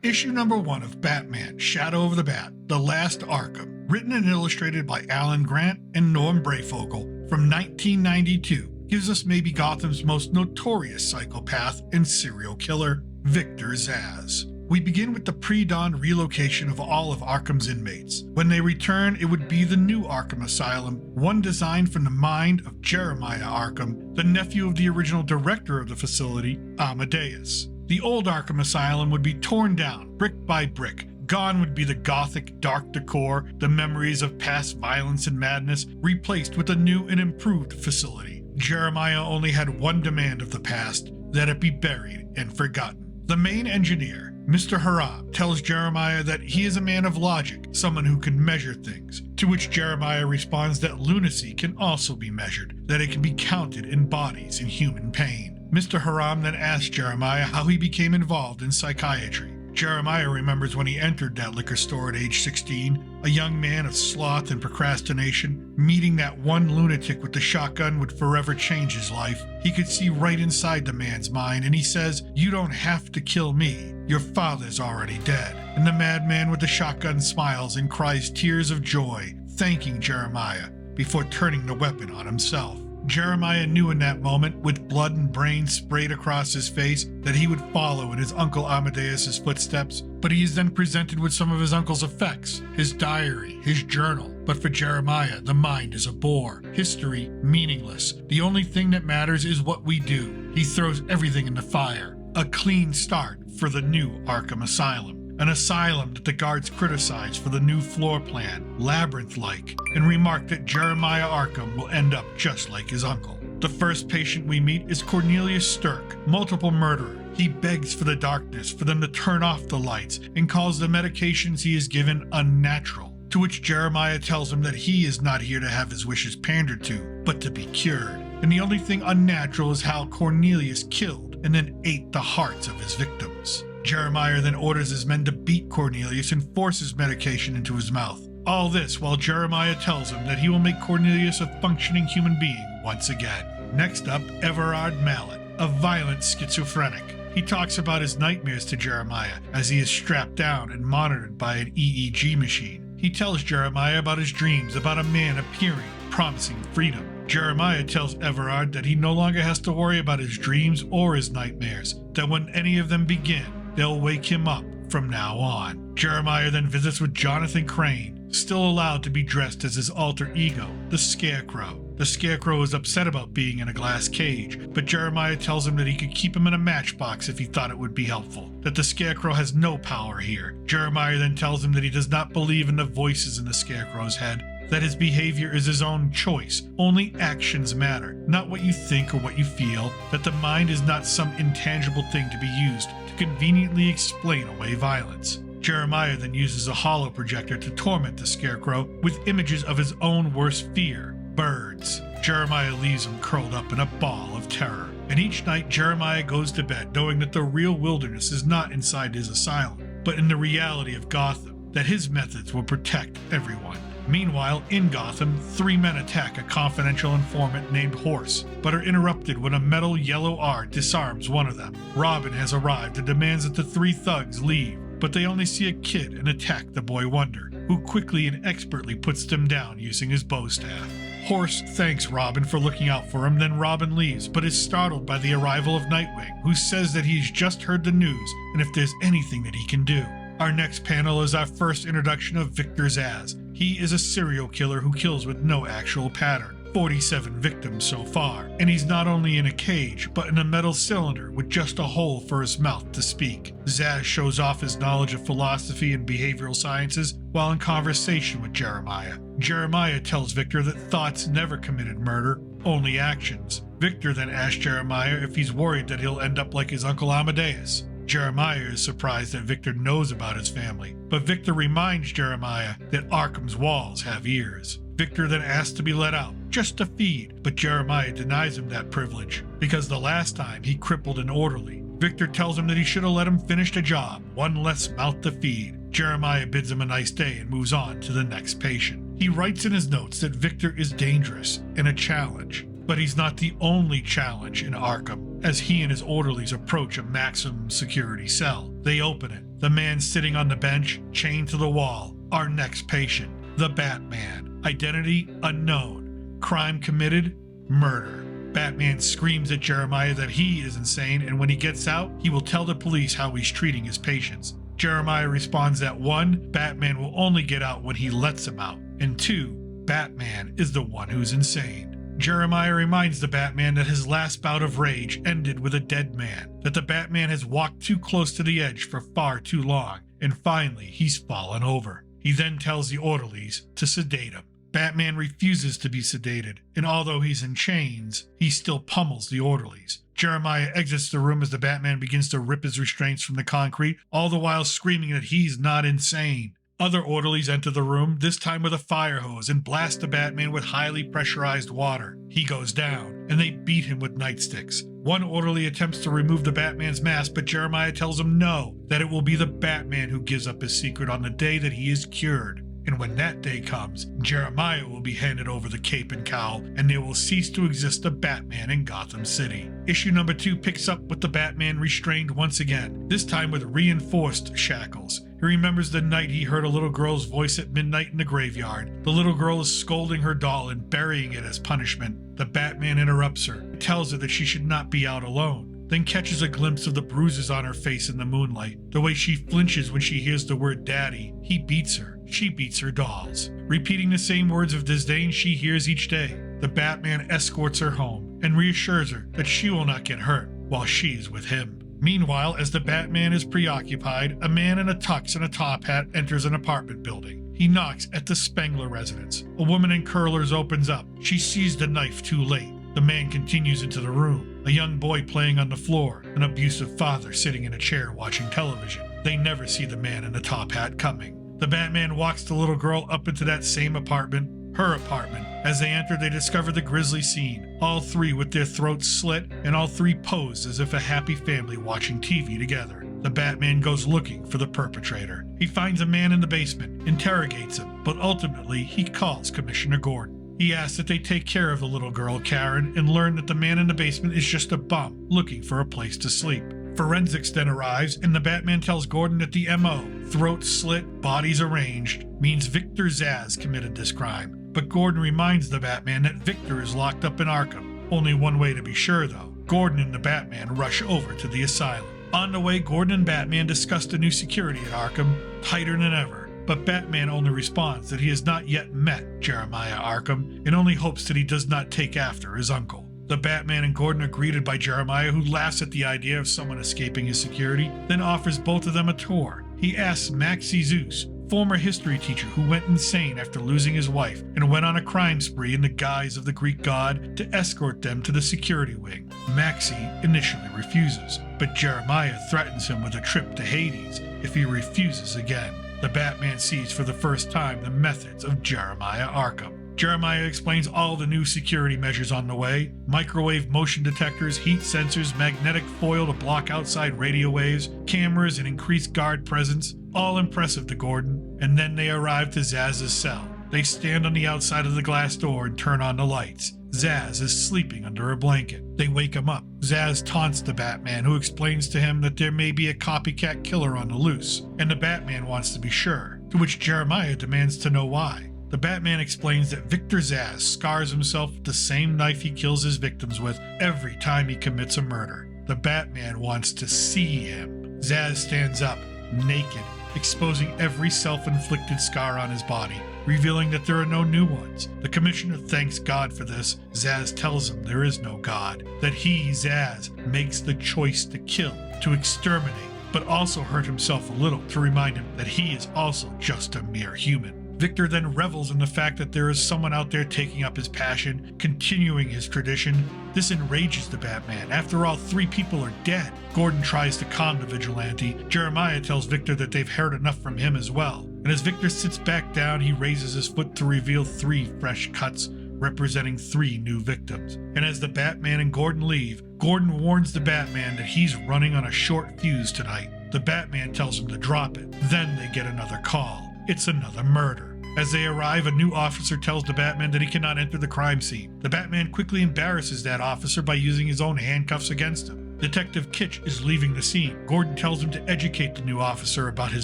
Issue number 1 of Batman Shadow of the Bat, The Last Arkham, written and illustrated by Alan Grant and Norm Breyfogle from 1992, gives us maybe Gotham's most notorious psychopath and serial killer, Victor Zsasz. We begin with the pre-dawn relocation of all of Arkham's inmates. When they return, it would be the new Arkham Asylum, one designed from the mind of Jeremiah Arkham, the nephew of the original director of the facility, Amadeus. The old Arkham Asylum would be torn down, brick by brick. Gone would be the gothic, dark decor, the memories of past violence and madness, replaced with a new and improved facility. Jeremiah only had one demand of the past, that it be buried and forgotten. The main engineer, Mr. Haram, tells Jeremiah that he is a man of logic, someone who can measure things, to which Jeremiah responds that lunacy can also be measured, that it can be counted in bodies in human pain. Mr. Haram then asks Jeremiah how he became involved in psychiatry. Jeremiah remembers when he entered that liquor store at age 16, a young man of sloth and procrastination. Meeting that one lunatic with the shotgun would forever change his life. He could see right inside the man's mind, and he says, "You don't have to kill me. Your father's already dead." And the madman with the shotgun smiles and cries tears of joy, thanking Jeremiah before turning the weapon on himself. Jeremiah knew in that moment, with blood and brains sprayed across his face, that he would follow in his uncle Amadeus's footsteps, but he is then presented with some of his uncle's effects, his diary, his journal. But for Jeremiah, the mind is a bore, history meaningless. The only thing that matters is what we do. He throws everything in the fire. A clean start for the new Arkham Asylum. An asylum that the guards criticize for the new floor plan, labyrinth-like, and remark that Jeremiah Arkham will end up just like his uncle. The first patient we meet is Cornelius Stirk, multiple murderer. He begs for the darkness, for them to turn off the lights, and calls the medications he is given unnatural. To which Jeremiah tells him that he is not here to have his wishes pandered to, but to be cured. And the only thing unnatural is how Cornelius killed and then ate the hearts of his victims. Jeremiah then orders his men to beat Cornelius and force his medication into his mouth. All this while Jeremiah tells him that he will make Cornelius a functioning human being once again. Next up, Everard Mallet, a violent schizophrenic. He talks about his nightmares to Jeremiah as he is strapped down and monitored by an EEG machine. He tells Jeremiah about his dreams about a man appearing, promising freedom. Jeremiah tells Everard that he no longer has to worry about his dreams or his nightmares, that when any of them begin, they'll wake him up from now on. Jeremiah then visits with Jonathan Crane, still allowed to be dressed as his alter ego, the Scarecrow. The Scarecrow is upset about being in a glass cage, but Jeremiah tells him that he could keep him in a matchbox if he thought it would be helpful, that the Scarecrow has no power here. Jeremiah then tells him that he does not believe in the voices in the Scarecrow's head, that his behavior is his own choice. Only actions matter, not what you think or what you feel, that the mind is not some intangible thing to be used to conveniently explain away violence. Jeremiah then uses a holo projector to torment the Scarecrow with images of his own worst fear, birds. Jeremiah leaves him curled up in a ball of terror. And each night Jeremiah goes to bed knowing that the real wilderness is not inside his asylum, but in the reality of Gotham, that his methods will protect everyone. Meanwhile, in Gotham, 3 men attack a confidential informant named Horse, but are interrupted when a metal yellow R disarms one of them. Robin has arrived and demands that the 3 thugs leave, but they only see a kid and attack the boy Wonder, who quickly and expertly puts them down using his bow staff. Horse thanks Robin for looking out for him, then Robin leaves, but is startled by the arrival of Nightwing, who says that he's just heard the news and if there's anything that he can do. Our next panel is our first introduction of Victor Zsasz. He is a serial killer who kills with no actual pattern. 47 victims so far, and he's not only in a cage, but in a metal cylinder with just a hole for his mouth to speak. Zsasz shows off his knowledge of philosophy and behavioral sciences while in conversation with Jeremiah. Jeremiah tells Victor that thoughts never committed murder, only actions. Victor then asks Jeremiah if he's worried that he'll end up like his uncle Amadeus. Jeremiah is surprised that Victor knows about his family, but Victor reminds Jeremiah that Arkham's walls have ears. Victor then asks to be let out, just to feed, but Jeremiah denies him that privilege, because the last time he crippled an orderly. Victor tells him that he should have let him finish the job, one less mouth to feed. Jeremiah bids him a nice day and moves on to the next patient. He writes in his notes that Victor is dangerous and a challenge, but he's not the only challenge in Arkham. As he and his orderlies approach a maximum security cell, they open it, The man sitting on the bench, chained to the wall. Our next patient, the Batman. Identity unknown. Crime committed, murder. Batman screams at Jeremiah that he is insane, and when he gets out, he will tell the police how he's treating his patients. Jeremiah responds that 1, Batman will only get out when he lets him out, and 2, Batman is the one who's insane. Jeremiah reminds the Batman that his last bout of rage ended with a dead man, that the Batman has walked too close to the edge for far too long, and finally he's fallen over. He then tells the orderlies to sedate him. Batman refuses to be sedated, and although he's in chains, he still pummels the orderlies. Jeremiah exits the room as the Batman begins to rip his restraints from the concrete, all the while screaming that he's not insane. Other orderlies enter the room, this time with a fire hose, and blast the Batman with highly pressurized water. He goes down, and they beat him with nightsticks. One orderly attempts to remove the Batman's mask, but Jeremiah tells him no, that it will be the Batman who gives up his secret on the day that he is cured. And when that day comes, Jeremiah will be handed over the cape and cowl, and there will cease to exist a Batman in Gotham City. Issue number 2 picks up with the Batman restrained once again, this time with reinforced shackles. He remembers the night he heard a little girl's voice at midnight in the graveyard. The little girl is scolding her doll and burying it as punishment. The Batman interrupts her, tells her that she should not be out alone, then catches a glimpse of the bruises on her face in the moonlight, the way she flinches when she hears the word daddy. He beats her. She beats her dolls. Repeating the same words of disdain she hears each day, the Batman escorts her home and reassures her that she will not get hurt while she is with him. Meanwhile, as the Batman is preoccupied, a man in a tux and a top hat enters an apartment building. He knocks at the Spengler residence. A woman in curlers opens up. She sees the knife too late. The man continues into the room. A young boy playing on the floor, an abusive father sitting in a chair watching television. They never see the man in the top hat coming. The Batman walks the little girl up into that same apartment, her apartment. As they enter, they discover the grisly scene, all 3 with their throats slit and all 3 posed as if a happy family watching TV together. The Batman goes looking for the perpetrator. He finds a man in the basement, interrogates him, but ultimately he calls Commissioner Gordon. He asks that they take care of the little girl, Karen, and learn that the man in the basement is just a bum looking for a place to sleep. Forensics then arrives, and the Batman tells Gordon that the MO, throat slit, bodies arranged, means Victor Zsasz committed this crime. But Gordon reminds the Batman that Victor is locked up in Arkham. Only one way to be sure, though. Gordon and the Batman rush over to the asylum. On the way, Gordon and Batman discuss the new security at Arkham, tighter than ever. But Batman only responds that he has not yet met Jeremiah Arkham, and only hopes that he does not take after his uncle. The Batman and Gordon are greeted by Jeremiah, who laughs at the idea of someone escaping his security, then offers both of them a tour. He asks Maxie Zsasz, former history teacher who went insane after losing his wife and went on a crime spree in the guise of the Greek god, to escort them to the security wing. Maxie initially refuses, but Jeremiah threatens him with a trip to Hades if he refuses again. The Batman sees for the first time the methods of Jeremiah Arkham. Jeremiah explains all the new security measures on the way: microwave motion detectors, heat sensors, magnetic foil to block outside radio waves, cameras, and increased guard presence. All impressive to Gordon, and then they arrive to Zsasz's cell. They stand on the outside of the glass door and turn on the lights. Zsasz is sleeping under a blanket. They wake him up. Zsasz taunts the Batman, who explains to him that there may be a copycat killer on the loose, and the Batman wants to be sure, to which Jeremiah demands to know why. The Batman explains that Victor Zsasz scars himself with the same knife he kills his victims with every time he commits a murder. The Batman wants to see him. Zsasz stands up, naked, exposing every self-inflicted scar on his body, revealing that there are no new ones. The Commissioner thanks God for this. Zsasz tells him there is no God, that he, Zsasz, makes the choice to kill, to exterminate, but also hurt himself a little to remind him that he is also just a mere human. Victor then revels in the fact that there is someone out there taking up his passion, continuing his tradition. This enrages the Batman. After all, 3 people are dead. Gordon tries to calm the vigilante. Jeremiah tells Victor that they've heard enough from him as well. And as Victor sits back down, he raises his foot to reveal 3 fresh cuts, representing 3 new victims. And as the Batman and Gordon leave, Gordon warns the Batman that he's running on a short fuse tonight. The Batman tells him to drop it. Then they get another call. It's another murder. As they arrive, a new officer tells the Batman that he cannot enter the crime scene. The Batman quickly embarrasses that officer by using his own handcuffs against him. Detective Kitch is leaving the scene. Gordon tells him to educate the new officer about his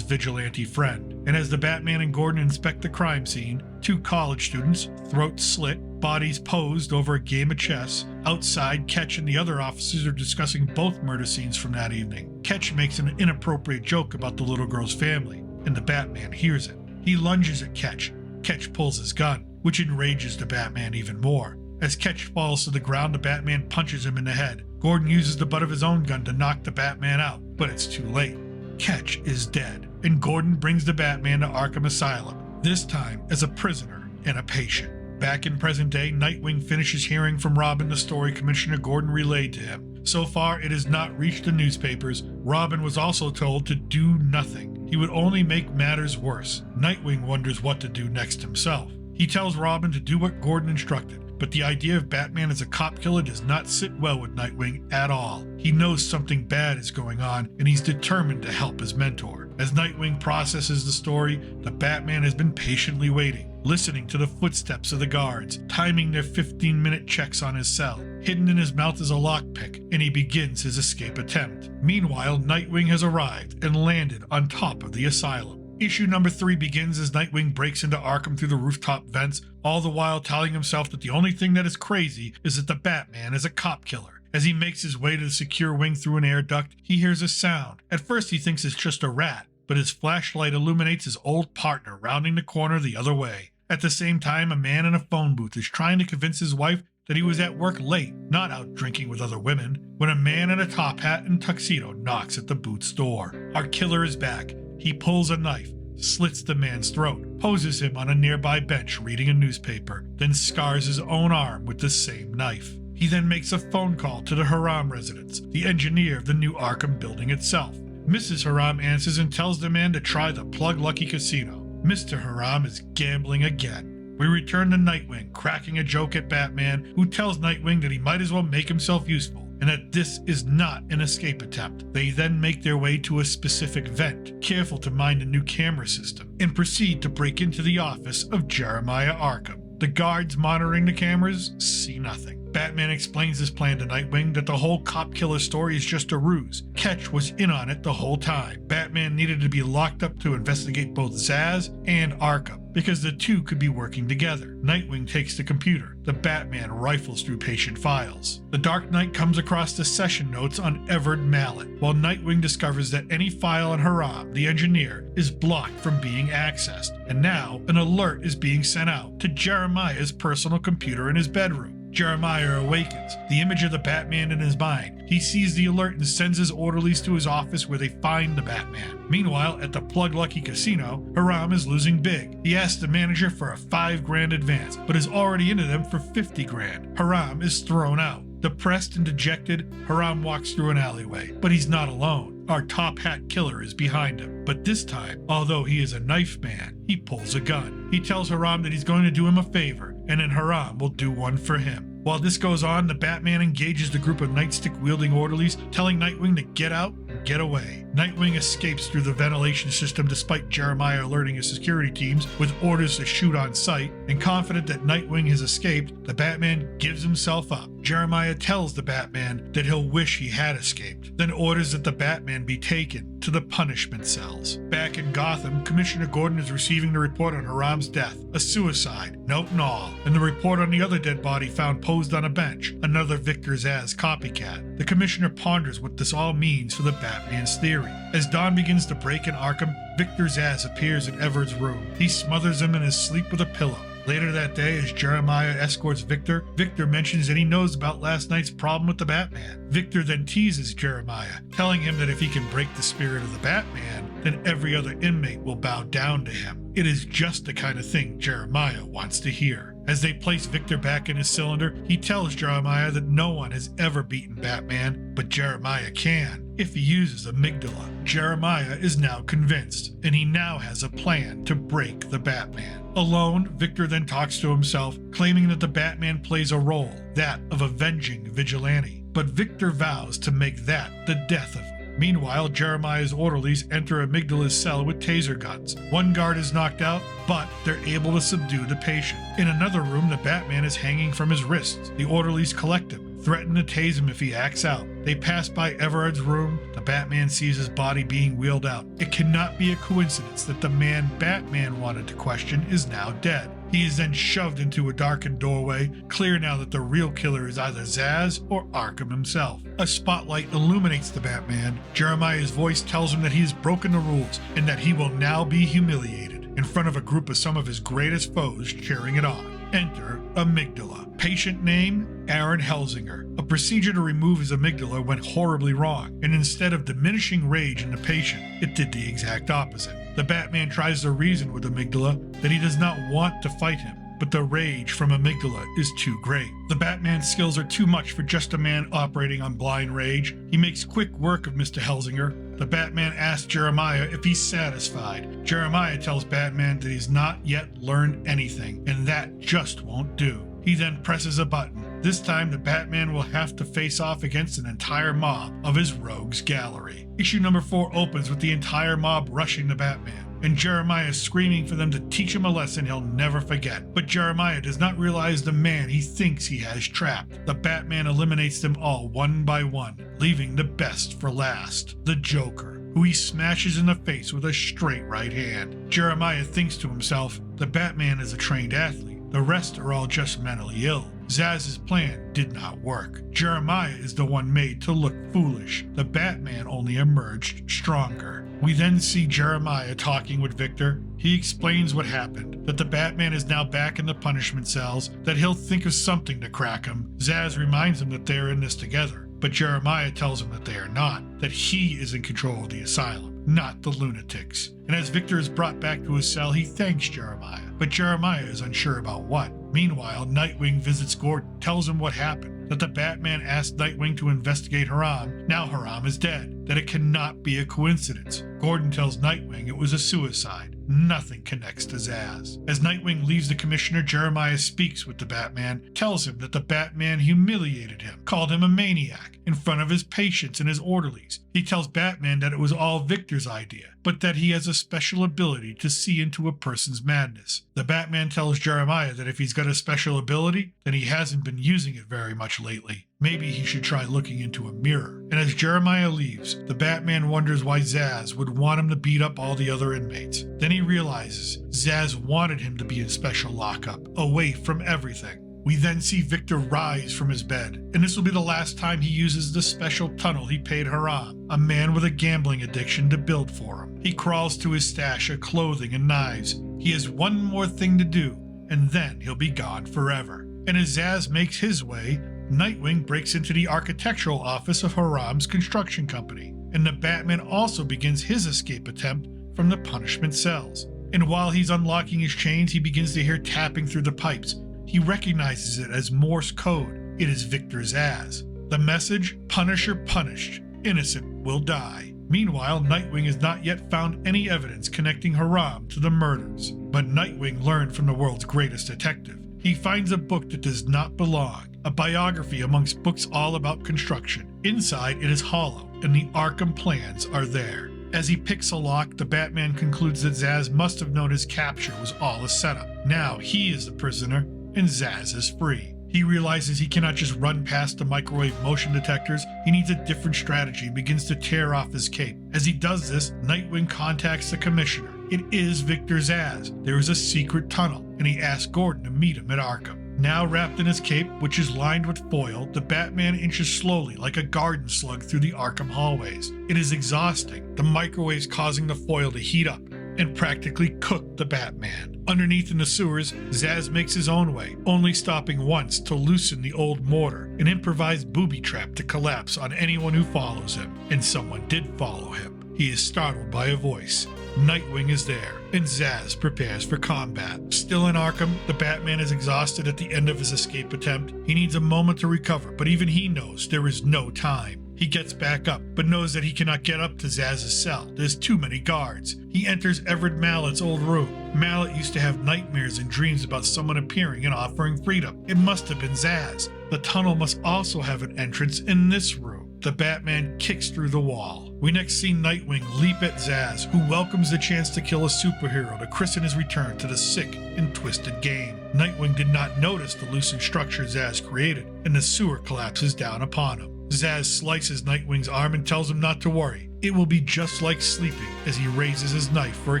vigilante friend. And as the Batman and Gordon inspect the crime scene, two college students, throats slit, bodies posed over a game of chess. Outside, Ketch and the other officers are discussing both murder scenes from that evening. Ketch makes an inappropriate joke about the little girl's family, and the Batman hears it. He lunges at Ketch. Ketch pulls his gun, which enrages the Batman even more. As Ketch falls to the ground, the Batman punches him in the head. Gordon uses the butt of his own gun to knock the Batman out, but it's too late. Ketch is dead, and Gordon brings the Batman to Arkham Asylum, this time as a prisoner and a patient. Back in present day, Nightwing finishes hearing from Robin the story Commissioner Gordon relayed to him. So far, it has not reached the newspapers. Robin was also told to do nothing. He would only make matters worse. Nightwing wonders what to do next himself. He tells Robin to do what Gordon instructed, but the idea of Batman as a cop killer does not sit well with Nightwing at all. He knows something bad is going on, and he's determined to help his mentor. As Nightwing processes the story, the Batman has been patiently waiting, listening to the footsteps of the guards, timing their 15-minute checks on his cell. Hidden in his mouth is a lockpick, and he begins his escape attempt. Meanwhile, Nightwing has arrived and landed on top of the asylum. Issue number 3 begins as Nightwing breaks into Arkham through the rooftop vents, all the while telling himself that the only thing that is crazy is that the Batman is a cop killer. As he makes his way to the secure wing through an air duct, he hears a sound. At first he thinks it's just a rat, but his flashlight illuminates his old partner rounding the corner the other way. At the same time, a man in a phone booth is trying to convince his wife that he was at work late, not out drinking with other women, when a man in a top hat and tuxedo knocks at the booth's door. Our killer is back. He pulls a knife, slits the man's throat, poses him on a nearby bench reading a newspaper, then scars his own arm with the same knife. He then makes a phone call to the Haram residence, the engineer of the new Arkham building itself. Mrs. Haram answers and tells the man to try the Plug Lucky Casino. Mr. Haram is gambling again. We return to Nightwing, cracking a joke at Batman, who tells Nightwing that he might as well make himself useful, and that this is not an escape attempt. They then make their way to a specific vent, careful to mind a new camera system, and proceed to break into the office of Jeremiah Arkham. The guards monitoring the cameras see nothing. Batman explains his plan to Nightwing that the whole cop killer story is just a ruse. Ketch was in on it the whole time. Batman needed to be locked up to investigate both Zsasz and Arkham, because the two could be working together. Nightwing takes the computer. The Batman rifles through patient files. The Dark Knight comes across the session notes on Everett Mallet, while Nightwing discovers that any file on Haram, the engineer, is blocked from being accessed. And now, an alert is being sent out to Jeremiah's personal computer in his bedroom. Jeremiah awakens, the image of the Batman in his mind. He sees the alert and sends his orderlies to his office where they find the Batman. Meanwhile, at the Plug Lucky Casino, Haram is losing big. He asks the manager for a $5,000 advance, but is already into them for $50,000. Haram is thrown out. Depressed and dejected, Haram walks through an alleyway, but he's not alone. Our top hat killer is behind him, but this time, although he is a knife man, he pulls a gun. He tells Haram that he's going to do him a favor, and then Haram will do one for him. While this goes on, the Batman engages the group of nightstick-wielding orderlies, telling Nightwing to get out and get away. Nightwing escapes through the ventilation system despite Jeremiah alerting his security teams with orders to shoot on sight, and confident that Nightwing has escaped, the Batman gives himself up. Jeremiah tells the Batman that he'll wish he had escaped, then orders that the Batman be taken to the punishment cells. Back in Gotham, Commissioner Gordon is receiving the report on Haram's death, a suicide, note and all, and the report on the other dead body found posed on a bench, another Victor Zsasz copycat. The Commissioner ponders what this all means for the Batman's theory. As dawn begins to break in Arkham, Victor Zsasz appears in Everett's room. He smothers him in his sleep with a pillow. Later that day, as Jeremiah escorts Victor, Victor mentions that he knows about last night's problem with the Batman. Victor then teases Jeremiah, telling him that if he can break the spirit of the Batman, then every other inmate will bow down to him. It is just the kind of thing Jeremiah wants to hear. As they place Victor back in his cylinder, he tells Jeremiah that no one has ever beaten Batman, but Jeremiah can, if he uses amygdala. Jeremiah is now convinced, and he now has a plan to break the Batman. Alone, Victor then talks to himself, claiming that the Batman plays a role, that of avenging vigilante. But Victor vows to make that the death of him. Meanwhile, Jeremiah's orderlies enter Amygdala's cell with taser guns. One guard is knocked out, but they're able to subdue the patient. In another room, the Batman is hanging from his wrists. The orderlies collect him, threaten to tase him if he acts out. They pass by Everard's room. The Batman sees his body being wheeled out. It cannot be a coincidence that the man Batman wanted to question is now dead. He is then shoved into a darkened doorway, clear now that the real killer is either Zsasz or Arkham himself. A spotlight illuminates the Batman. Jeremiah's voice tells him that he has broken the rules and that he will now be humiliated in front of a group of some of his greatest foes cheering it on. Enter Amygdala. Patient name, Aaron Helsinger. A procedure to remove his amygdala went horribly wrong, and instead of diminishing rage in the patient, it did the exact opposite. The Batman tries to reason with Amygdala that he does not want to fight him, but the rage from Amygdala is too great. The Batman's skills are too much for just a man operating on blind rage. He makes quick work of Mr. Helsinger. The Batman asks Jeremiah if he's satisfied. Jeremiah tells Batman that he's not yet learned anything, and that just won't do. He then presses a button. This time the Batman will have to face off against an entire mob of his rogues gallery. Issue number 4 opens with the entire mob rushing the Batman, and Jeremiah screaming for them to teach him a lesson he'll never forget. But Jeremiah does not realize the man he thinks he has trapped. The Batman eliminates them all one by one, leaving the best for last, the Joker, who he smashes in the face with a straight right hand. Jeremiah thinks to himself, the Batman is a trained athlete. The rest are all just mentally ill. Zsasz's plan did not work. Jeremiah is the one made to look foolish. The Batman only emerged stronger. We then see Jeremiah talking with Victor. He explains what happened, that the Batman is now back in the punishment cells, that he'll think of something to crack him. Zsasz reminds him that they're in this together, but Jeremiah tells him that they are not, that he is in control of the asylum, not the lunatics. And as Victor is brought back to his cell, he thanks Jeremiah, but Jeremiah is unsure about what. Meanwhile, Nightwing visits Gordon, tells him what happened, that the Batman asked Nightwing to investigate Haram. Now Haram is dead, that it cannot be a coincidence. Gordon tells Nightwing it was a suicide. Nothing connects to Zsasz. As Nightwing leaves the commissioner, Jeremiah speaks with the Batman, tells him that the Batman humiliated him, called him a maniac in front of his patients and his orderlies. He tells Batman that it was all Victor's idea, but that he has a special ability to see into a person's madness. The Batman tells Jeremiah that if he's got a special ability, then he hasn't been using it very much lately. Maybe he should try looking into a mirror. And as Jeremiah leaves, the Batman wonders why Zsasz would want him to beat up all the other inmates. Then he realizes Zsasz wanted him to be in special lockup, away from everything. We then see Victor rise from his bed, and this will be the last time he uses the special tunnel he paid Haram, a man with a gambling addiction, to build for him. He crawls to his stash of clothing and knives. He has one more thing to do, and then he'll be gone forever. And as Zsasz makes his way, Nightwing breaks into the architectural office of Haram's construction company, and the Batman also begins his escape attempt from the punishment cells. And while he's unlocking his chains, he begins to hear tapping through the pipes. He recognizes it as Morse code. It is Victor Zsasz. The message, Punisher punished, innocent will die. Meanwhile, Nightwing has not yet found any evidence connecting Haram to the murders. But Nightwing learned from the world's greatest detective. He finds a book that does not belong, a biography amongst books all about construction. Inside, it is hollow, and the Arkham plans are there. As he picks a lock, the Batman concludes that Zsasz must have known his capture was all a setup. Now he is the prisoner, and Zsasz is free. He realizes he cannot just run past the microwave motion detectors. He needs a different strategy and begins to tear off his cape. As he does this, Nightwing contacts the commissioner. It is Victor Zsasz. There is a secret tunnel, and he asks Gordon to meet him at Arkham. Now wrapped in his cape, which is lined with foil, the Batman inches slowly like a garden slug through the Arkham hallways. It is exhausting, the microwaves causing the foil to heat up and practically cook the Batman. Underneath in the sewers, Zsasz makes his own way, only stopping once to loosen the old mortar, an improvised booby trap to collapse on anyone who follows him. And someone did follow him. He is startled by a voice. Nightwing is there, and Zsasz prepares for combat. Still in Arkham, the Batman is exhausted at the end of his escape attempt. He needs a moment to recover, but even he knows there is no time. He gets back up, but knows that he cannot get up to Zsasz's cell. There's too many guards. He enters Everett Mallett's old room. Mallet used to have nightmares and dreams about someone appearing and offering freedom. It must have been Zsasz. The tunnel must also have an entrance in this room. The Batman kicks through the wall. We next see Nightwing leap at Zsasz, who welcomes the chance to kill a superhero to christen his return to the sick and twisted game. Nightwing did not notice the loosened structure Zsasz created, and the sewer collapses down upon him. Zsasz slices Nightwing's arm and tells him not to worry. It will be just like sleeping as he raises his knife for a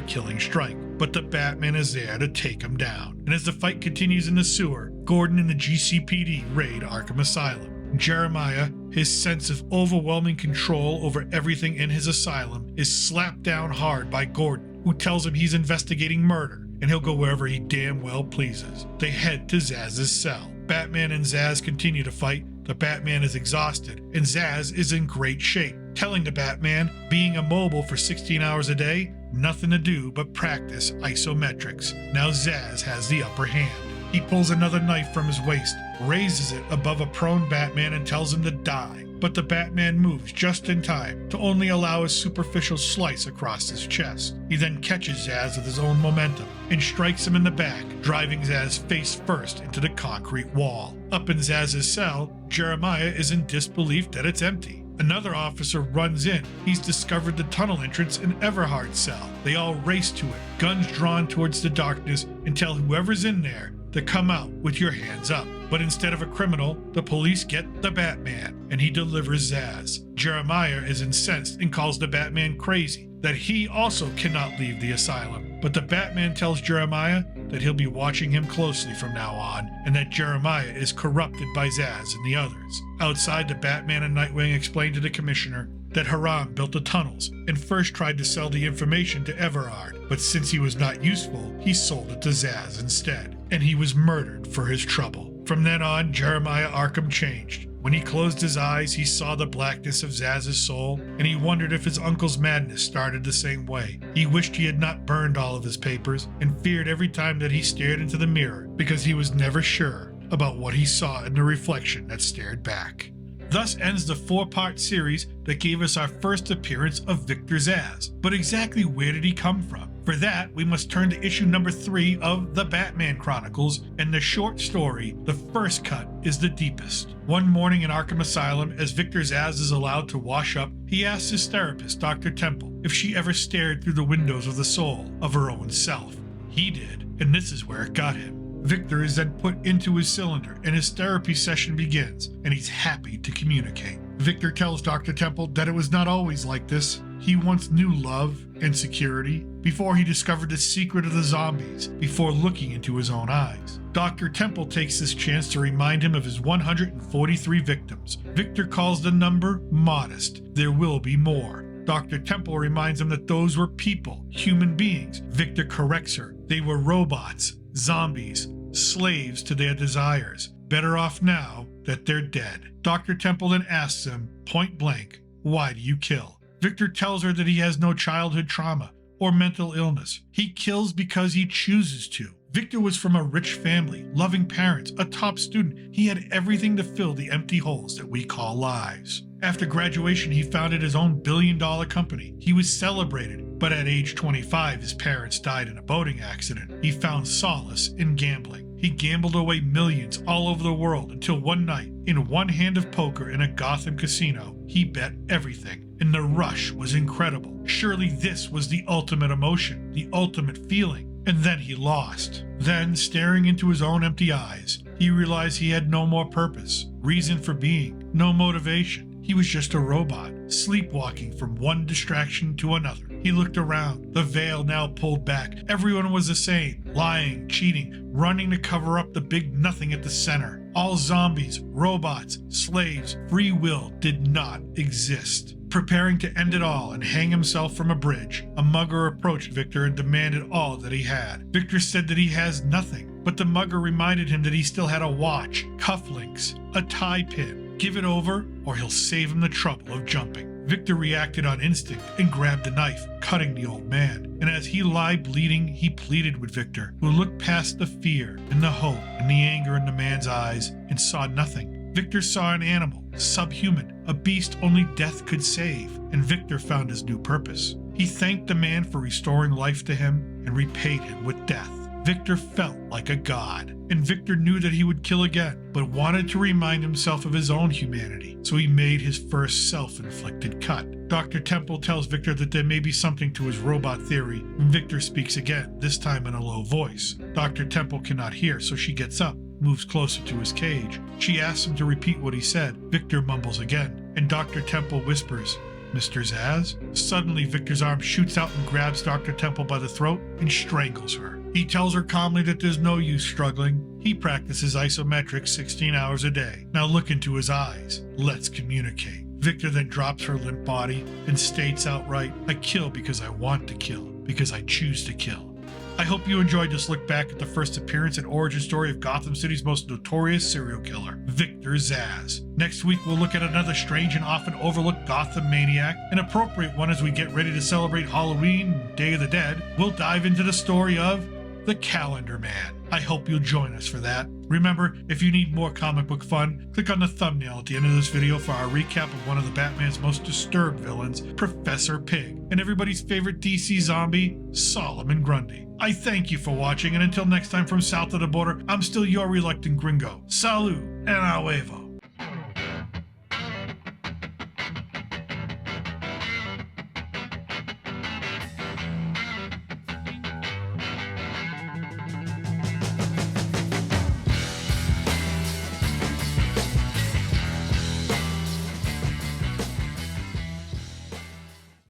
killing strike, but the Batman is there to take him down. And as the fight continues in the sewer, Gordon and the GCPD raid Arkham Asylum. Jeremiah, his sense of overwhelming control over everything in his asylum, is slapped down hard by Gordon, who tells him he's investigating murder and he'll go wherever he damn well pleases. They head to Zsasz's cell. Batman and Zsasz continue to fight. The Batman is exhausted and Zsasz is in great shape, telling the Batman, being immobile for 16 hours a day, nothing to do but practice isometrics. Now Zsasz has the upper hand. He pulls another knife from his waist, raises it above a prone Batman and tells him to die. But the Batman moves just in time to only allow a superficial slice across his chest. He then catches Zsasz with his own momentum and strikes him in the back, driving Zsasz face first into the concrete wall. Up in Zsasz's cell, Jeremiah is in disbelief that it's empty. Another officer runs in. He's discovered the tunnel entrance in Everhard's cell. They all race to it, guns drawn towards the darkness, and tell whoever's in there to come out with your hands up. But instead of a criminal, the police get the Batman, and he delivers Zsasz. Jeremiah is incensed and calls the Batman crazy, that he also cannot leave the asylum. But the Batman tells Jeremiah that he'll be watching him closely from now on, and that Jeremiah is corrupted by Zsasz and the others. Outside, the Batman and Nightwing explain to the commissioner that Haram built the tunnels and first tried to sell the information to Everhard, but since he was not useful, he sold it to Zsasz instead, and he was murdered for his trouble. From then on, Jeremiah Arkham changed. When he closed his eyes, he saw the blackness of Zsasz's soul, and he wondered if his uncle's madness started the same way. He wished he had not burned all of his papers, and feared every time that he stared into the mirror, because he was never sure about what he saw in the reflection that stared back. Thus ends the 4-part series that gave us our first appearance of Victor Zsasz. But exactly where did he come from? For that, we must turn to issue number 3 of the Batman Chronicles, and the short story, The First Cut, is the deepest. One morning in Arkham Asylum, as Victor Zsasz is allowed to wash up, he asks his therapist, Dr. Temple, if she ever stared through the windows of the soul of her own self. He did, and this is where it got him. Victor is then put into his cylinder, and his therapy session begins, and he's happy to communicate. Victor tells Dr. Temple that it was not always like this. He once knew love and security before he discovered the secret of the zombies, before looking into his own eyes. Dr. Temple takes this chance to remind him of his 143 victims. Victor calls the number modest. There will be more. Dr. Temple reminds him that those were people, human beings. Victor corrects her. They were robots, zombies, slaves to their desires. Better off now that they're dead. Dr. Temple then asks him, point blank, why do you kill? Victor tells her that he has no childhood trauma or mental illness. He kills because he chooses to. Victor was from a rich family, loving parents, a top student. He had everything to fill the empty holes that we call lives. After graduation, he founded his own billion-dollar company. He was celebrated, but at age 25, his parents died in a boating accident. He found solace in gambling. He gambled away millions all over the world until one night, in one hand of poker in a Gotham casino, he bet everything, and the rush was incredible. Surely this was the ultimate emotion, the ultimate feeling. And then he lost. Then, staring into his own empty eyes, he realized he had no more purpose, reason for being, no motivation. He was just a robot, sleepwalking from one distraction to another. He looked around, the veil now pulled back. Everyone was the same, lying, cheating, running to cover up the big nothing at the center. All zombies, robots, slaves, free will did not exist. Preparing to end it all and hang himself from a bridge, a mugger approached Victor and demanded all that he had. Victor said that he has nothing, but the mugger reminded him that he still had a watch, cufflinks, a tie pin. Give it over, or he'll save him the trouble of jumping. Victor reacted on instinct and grabbed a knife, cutting the old man. And as he lay bleeding, he pleaded with Victor, who looked past the fear and the hope and the anger in the man's eyes and saw nothing. Victor saw an animal, subhuman, a beast only death could save, and Victor found his new purpose. He thanked the man for restoring life to him and repaid him with death. Victor felt like a god, and Victor knew that he would kill again, but wanted to remind himself of his own humanity, so he made his first self-inflicted cut. Dr. Temple tells Victor that there may be something to his robot theory, and Victor speaks again, this time in a low voice. Dr. Temple cannot hear, so she gets up. moves closer to his cage. She asks him to repeat what he said. Victor mumbles again, and Dr. Temple whispers, "Mr. Zsasz?" Suddenly, Victor's arm shoots out and grabs Dr. Temple by the throat and strangles her. He tells her calmly that there's no use struggling. He practices isometrics 16 hours a day. Now look into his eyes. Let's communicate. Victor then drops her limp body and states outright, "I kill because I want to kill, because I choose to kill." I hope you enjoyed this look back at the first appearance and origin story of Gotham City's most notorious serial killer, Victor Zsasz. Next week, we'll look at another strange and often overlooked Gotham maniac, an appropriate one as we get ready to celebrate Halloween, Day of the Dead. We'll dive into the story of the Calendar Man. I hope you'll join us for that. Remember, if you need more comic book fun, click on the thumbnail at the end of this video for our recap of one of the Batman's most disturbed villains, Professor Pig, and everybody's favorite DC zombie, Solomon Grundy. I thank you for watching, and until next time from south of the border, I'm still your reluctant gringo. Salud and a huevo.